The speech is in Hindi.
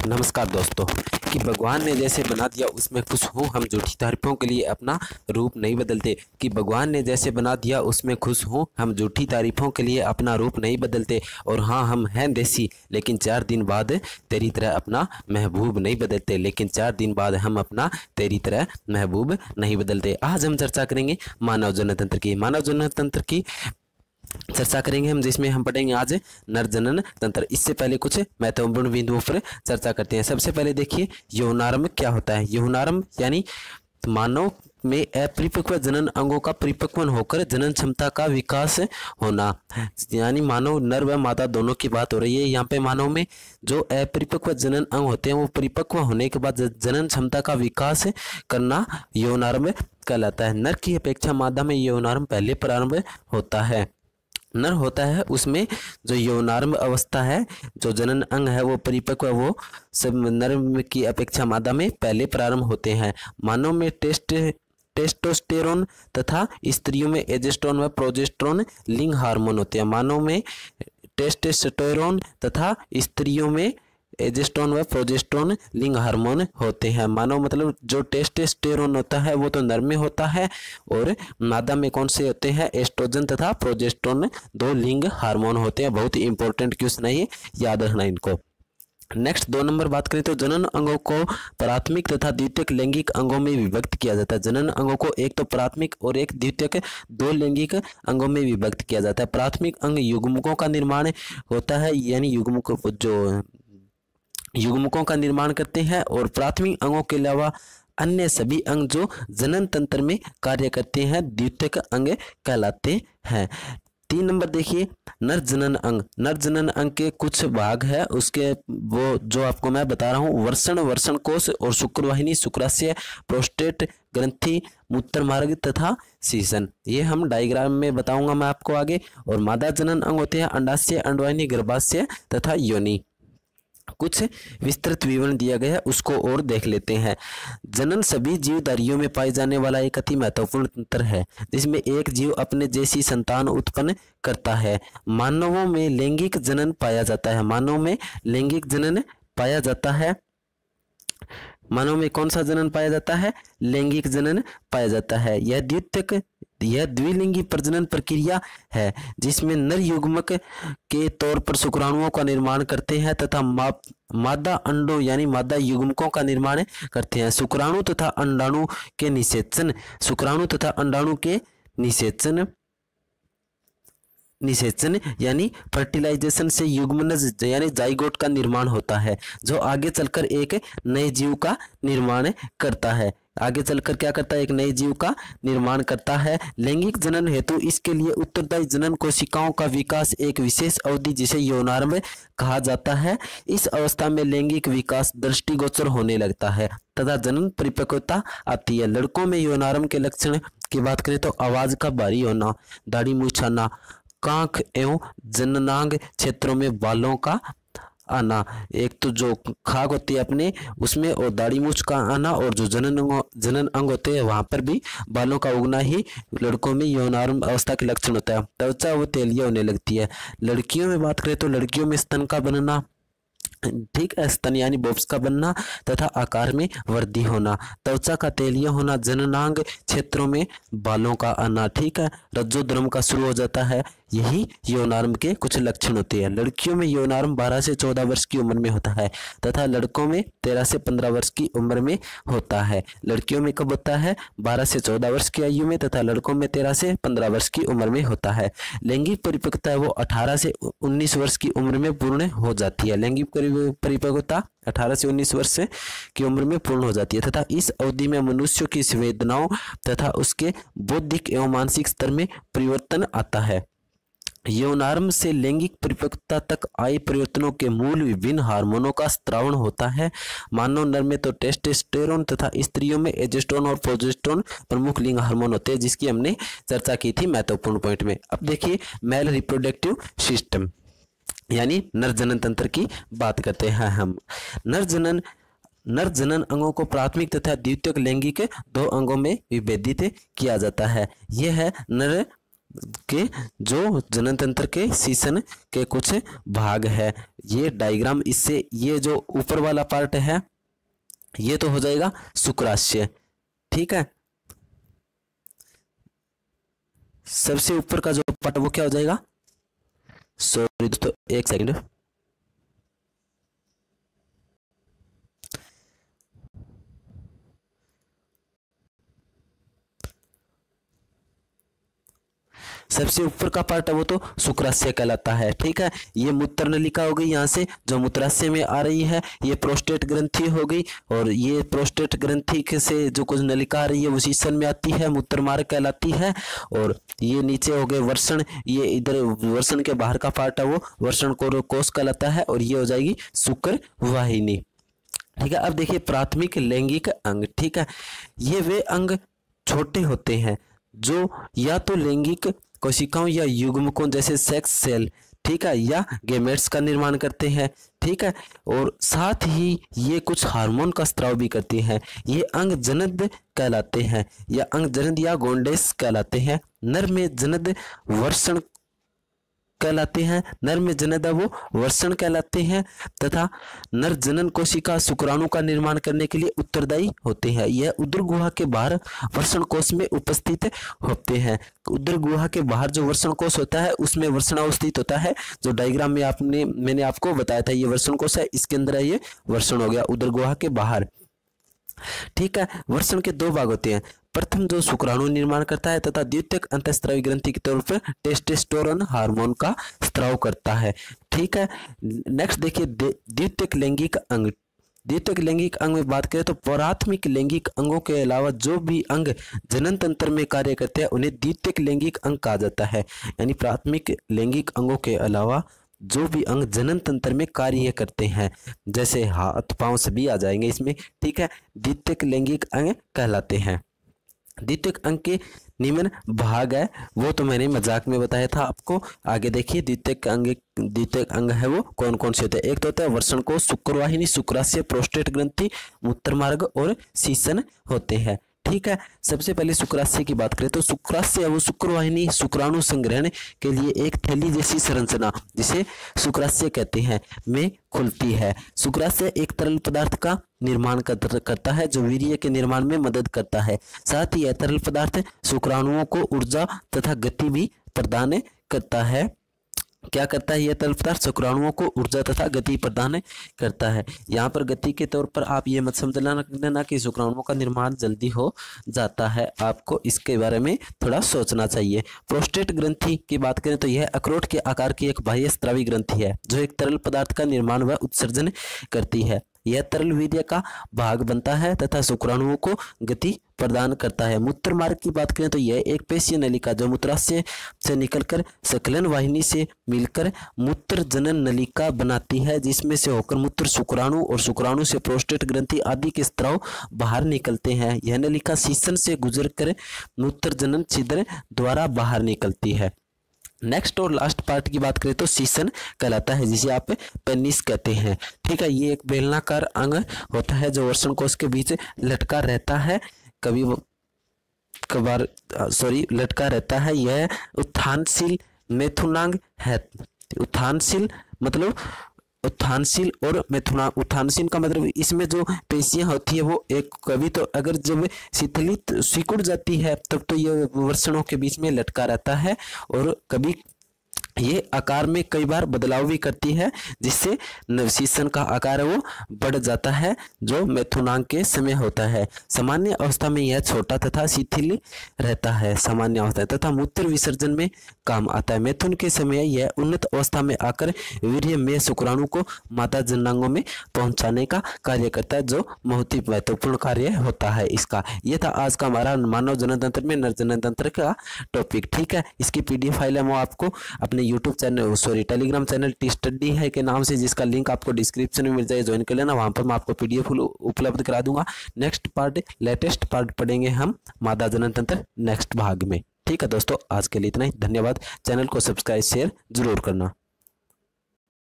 नमस्कार दोस्तों। कि भगवान ने जैसे बना दिया उसमें खुश हूँ, हम झूठी तारीफों के लिए अपना रूप नहीं बदलते। कि भगवान ने जैसे बना दिया उसमें खुश हूँ, हम झूठी तारीफों के लिए अपना रूप नहीं बदलते। और हाँ, हम हैं देसी, लेकिन 4 दिन बाद तेरी तरह अपना महबूब नहीं बदलते। लेकिन 4 दिन बाद हम अपना तेरी तरह महबूब नहीं बदलते। आज हम चर्चा करेंगे मानव जनन तंत्र की। मानव जनन तंत्र की चर्चा करेंगे हम, जिसमें हम पढ़ेंगे आज नर जनन तंत्र। इससे पहले कुछ महत्वपूर्ण बिंदुओं पर चर्चा करते हैं। सबसे पहले देखिए यौनारंभ क्या होता है। यौनारंभ यानी मानव में अपरिपक्व जनन अंगों का परिपक्वन होकर जनन क्षमता का विकास होना। यानी मानव नर व मादा दोनों की बात हो रही है यहाँ पे। मानव में जो अपरिपक्व जनन अंग होते हैं वो परिपक्व होने के बाद जनन क्षमता का विकास करना यौनारंभ कहलाता है। नर की अपेक्षा मादा में यौनारंभ पहले प्रारंभ होता है। नर होता है उसमें जो यौनारंभ अवस्था है, जो जनन अंग है वो परिपक्व, वो सब नर की अपेक्षा मादा में पहले प्रारंभ होते हैं। मानव में टेस्टोस्टेरोन तथा स्त्रियों में एजेस्ट्रोन व प्रोजेस्टेरोन लिंग हार्मोन होते हैं। मानव में टेस्टोस्टेरोन तथा स्त्रियों में एजेस्ट्रोन व प्रोजेस्टेरोन लिंग हार्मोन होते हैं। मानव मतलब जो टेस्टोस्टेरोन होता है वो तो नर में होता है, और मादा में कौन से होते हैं, एस्ट्रोजन तथा प्रोजेस्टेरोन, दो लिंग हार्मोन होते हैं। बहुत ही इंपॉर्टेंट क्वेश्चन है ये, याद रखना इनको। नेक्स्ट 2 नंबर बात करें तो जनन अंगों को प्राथमिक तथा द्वितीयक लैंगिक अंगों में विभक्त किया जाता है। जनन अंगों को एक तो प्राथमिक और एक द्वितीयक, 2 लैंगिक अंगों में विभक्त किया जाता है। प्राथमिक अंग युग्मकों का निर्माण होता है, यानी युग्मकों का निर्माण करते हैं, और प्राथमिक अंगों के अलावा अन्य सभी अंग जो जनन तंत्र में कार्य करते हैं द्वितीयक अंग कहलाते हैं। 3 नंबर देखिए नर जनन अंग। नर जनन अंग के कुछ भाग है, उसके वो जो आपको मैं बता रहा हूँ, वर्षण कोश और शुक्रवाहिनी, शुक्राशय, प्रोस्टेट ग्रंथि, मूत्र मार्ग तथा शीशन। ये हम डायग्राम में बताऊंगा मैं आपको आगे। और मादा जनन अंग होते हैं अंडाशय, अंडवाहिनी, गर्भाशय तथा योनि। कुछ विस्तृत विवरण दिया गया है, उसको और देख लेते हैं। जनन सभी जीवधारियों में पाए जाने वाला एक अति महत्वपूर्ण तंत्र है, जिसमें एक जीव अपने जैसी संतान उत्पन्न करता है। मानवों में लैंगिक जनन पाया जाता है। मानव में लैंगिक जनन पाया जाता है। मानव में कौन सा जनन पाया जाता है, लैंगिक जनन पाया जाता है। यह द्विलिंगी प्रजनन प्रक्रिया है, जिसमें नर युग्मक के तौर पर शुक्राणुओं का निर्माण करते हैं तथा मादा अंडों यानी मादा युग्मकों का निर्माण करते हैं। शुक्राणु तथा अंडाणु के निषेचन, शुक्राणु तथा अंडाणु के निषेचन यानी फर्टिलाइजेशन से युग्मनज यानी जाइगोट का निर्माण होता है, जो आगे चलकर एक नए जीव का निर्माण करता है। आगे चलकर क्या करता है, एक नए जीव का निर्माण करता है। लैंगिक जनन हेतु इसके लिए उत्तरदायी जनन कोशिकाओं का विकास एक विशेष अवधि जिसे यौनारंभ कहा जाता है। इस अवस्था में लैंगिक विकास दृष्टिगोचर होने लगता है तथा जनन परिपक्वता आती है। लड़कों में यौनारंभ के लक्षण की बात करें तो आवाज का भारी होना, दाढ़ी मूंछ आना, कांख एवं जननांग क्षेत्रों में बालों का आना। एक तो जो खाक होती है अपने उसमें, और दाढ़ी मूंछ का आना, और जो जनन अंग होते हैं वहां पर भी बालों का उगना ही लड़कों में यौनारंभ अवस्था के लक्षण होता है। त्वचा वो तेलिया होने लगती है। लड़कियों में बात करें तो लड़कियों में स्तन का बनना, ठीक है, स्तन यानी बोब्स का बनना तथा आकार में वृद्धि होना, त्वचा का तेलिया होना, जननांग क्षेत्रों में बालों का आना, ठीक है, रज्जोद्रम का शुरू हो जाता है। यही यौनारंभ के कुछ लक्षण होते हैं। लड़कियों में यौनारंभ 12 से 14 वर्ष की उम्र में होता है तथा लड़कों में 13 से 15 वर्ष की उम्र में होता है। लड़कियों में कब होता है, 12 से 14 वर्ष की आयु में, तथा लड़कों में 13 से 15 वर्ष की उम्र में होता है। लैंगिक परिपक्वता वो 18 से 19 वर्ष की उम्र में पूर्ण हो जाती है। लैंगिक परिपक्वता 18 से 19 वर्ष की उम्र में पूर्ण हो जाती है तथा इस अवधि में मनुष्यों की संवेदनाओं तथा उसके बौद्धिक एवं मानसिक स्तर में परिवर्तन आता है। यौनारंभ से लैंगिक परिपक्वता तक आए परिवर्तनों के मूल विभिन्न हार्मोनों का स्त्रावण होता है। मानव नर में तो टेस्टोस्टेरोन तथा स्त्रियों में एजेस्ट्रोन और प्रोजेस्टेरोन प्रमुख लिंग हार्मोन होते हैं, जिसकी हमने चर्चा की थी महत्वपूर्ण पॉइंट में। अब देखिए मेल रिप्रोडक्टिव सिस्टम यानी नर जनन तंत्र की बात करते हैं हम। नर जनन अंगों को प्राथमिक तथा द्वितीयक लैंगिक 2 अंगों में विभेदित किया जाता है। यह है नर के जो जनन तंत्र के शीशन के कुछ भाग है। ये डायग्राम, इससे ये जो ऊपर वाला पार्ट है ये तो हो जाएगा शुक्राशय, ठीक है। सबसे ऊपर का जो पार्ट वो क्या हो जाएगा, सॉरी दोस्तों एक सेकंड, सबसे ऊपर का पार्ट है वो तो शुक्राशय कहलाता है, ठीक है। ये मूत्र नलिका हो गई, यहाँ से जो मूत्राशय में आ रही है, ये प्रोस्टेट ग्रंथि हो गई, और ये प्रोस्टेट ग्रंथि से जो कुछ नलिका आ रही है वो शीशन में आती है, मूत्र मार्ग कहलाती है। और ये नीचे हो गए वर्षण, ये इधर वर्षण के बाहर का पार्ट है वो वर्षण कोश कहलाता है, और ये हो जाएगी शुक्र वाहिनी, ठीक है। अब देखिए प्राथमिक लैंगिक अंग, ठीक है। ये वे अंग छोटे होते हैं जो या तो लैंगिक कोशिकाओं या युग्मकों जैसे सेक्स सेल, ठीक है, या गेमेट्स का निर्माण करते हैं, ठीक है। और साथ ही ये कुछ हार्मोन का स्त्राव भी करती हैं। ये अंग जनद कहलाते हैं, या अंग जनद या गोंडेस कहलाते हैं। नर में जनद वर्षण कहलाते हैं, नर में जनद वो वर्षण कहलाते हैं, तथा नर जनन कोशिका शुक्राणु का निर्माण करने के लिए उत्तरदायी होते हैं। यह उदर गुहा के बाहर वर्षण कोश में उपस्थित होते हैं। उदर गुहा के बाहर जो वर्षण कोश होता है उसमें वर्षण अवस्थित होता है, जो डायग्राम में मैंने आपको बताया था, ये वर्षण कोश है, इसके अंदर है ये वर्षण हो गया उदर गुहा के बाहर, ठीक है। वर्षण के दो भाग होते हैं, प्रथम जो शुक्राणु निर्माण करता है तथा द्वितीयक अंतःस्रावी ग्रंथि के तौर पर टेस्टोस्टेरोन हार्मोन का स्त्राव करता है, ठीक है। नेक्स्ट देखिए द्वितीयक लैंगिक अंग। द्वितीयक लैंगिक अंग में बात करें तो प्राथमिक लैंगिक अंगों के अलावा जो भी अंग जनन तंत्र में कार्य करते हैं उन्हें द्वितीयक लैंगिक अंग कहा जाता है। यानी प्राथमिक लैंगिक अंगों के अलावा जो भी अंग जनन तंत्र में कार्य करते हैं, जैसे हाथ पांव सभी आ जाएंगे इसमें, ठीक है, द्वितीयक लैंगिक अंग कहलाते हैं। द्वितीयक अंग के निम्न भाग है वो तो मैंने मजाक में बताया था आपको। आगे देखिए द्वितीयक अंग है वो कौन कौन से होते हैं। एक तो होता है वर्षण कोश, शुक्रवाहिनी, शुक्राशय, प्रोस्टेट ग्रंथि, मूत्र मार्ग और शीशन होते हैं, ठीक है। सबसे पहले शुक्राशय की बात करें तो शुक्राशय वो शुक्रवाहिनी शुक्राणु संग्रहण के लिए एक थैली जैसी संरचना जिसे शुक्राशय कहते हैं में खुलती है। शुक्राशय एक तरल पदार्थ का निर्माण करता है जो वीर्य के निर्माण में मदद करता है। साथ ही यह तरल पदार्थ शुक्राणुओं को ऊर्जा तथा गति भी प्रदान करता है। क्या करता है यह तरल पदार्थ, शुक्राणुओं को ऊर्जा तथा गति प्रदान करता है। यहाँ पर गति के तौर पर आप ये मत समझ लेना कि शुक्राणुओं का निर्माण जल्दी हो जाता है, आपको इसके बारे में थोड़ा सोचना चाहिए। प्रोस्टेट ग्रंथि की बात करें तो यह अखरोट के आकार की एक बाह्य स्रावी ग्रंथि है जो एक तरल पदार्थ का निर्माण व उत्सर्जन करती है। यह तरल वीर्य का भाग बनता है तथा शुक्राणुओं को गति प्रदान करता है। मूत्र मार्ग की बात करें तो यह एक पेशीय नलिका जो मूत्राशय से निकलकर सकलन वाहिनी से मिलकर मूत्र जनन नलिका बनाती है, जिसमें से होकर मूत्र शुक्राणु और शुक्राणु से प्रोस्टेट ग्रंथि आदि के स्त्राव बाहर निकलते हैं। यह नलिका शीशन से गुजरकर मूत्र जनन छिद्र द्वारा बाहर निकलती है। नेक्स्ट और लास्ट पार्ट की बात करें तो शीशन कहलाता है जिसे आप पेनिस कहते हैं, ठीक है। ये एक बेलनाकार अंग होता है जो वर्षण कोश के बीच लटका रहता है, लटका रहता है। यह उत्थानशील मेथुनांग है। उत्थानशील मतलब उत्थानशील और उत्थानशील का मतलब इसमें जो पेशियां होती है वो एक कभी तो अगर जब शिथिलित सिकुड़ जाती है तब तो ये वर्षणों के बीच में लटका रहता है, और कभी ये आकार में कई बार बदलाव भी करती है जिससे नवशीशन का आकार वो बढ़ जाता है जो मेथुनांग के समय होता है। सामान्य अवस्था में यह छोटा तथा शिथिल रहता है सामान्य अवस्था तथा मूत्र विसर्जन में काम आता है। मैथुन के समय यह उन्नत अवस्था में आकर वीर्य में शुक्राणु को माता जननांगों में पहुंचाने का कार्य करता है जो बहुत ही महत्वपूर्ण कार्य होता है इसका। यह था आज का हमारा मानव जनन तंत्र में नर जनन तंत्र का टॉपिक, ठीक है। इसकी PDF फाइल है वो आपको अपने YouTube channel Telegram channel T study है के नाम से, जिसका लिंक आपको डिस्क्रिप्शन में मिल जाए, ज्वाइन कर लेना। वहां पर मैं आपको PDF उपलब्ध करा दूंगा। नेक्स्ट पार्ट लेटेस्ट पार्ट पढ़ेंगे हम मादा जनन तंत्र नेक्स्ट भाग में, ठीक है दोस्तों। आज के लिए इतना ही, धन्यवाद। चैनल को सब्सक्राइब शेयर जरूर करना।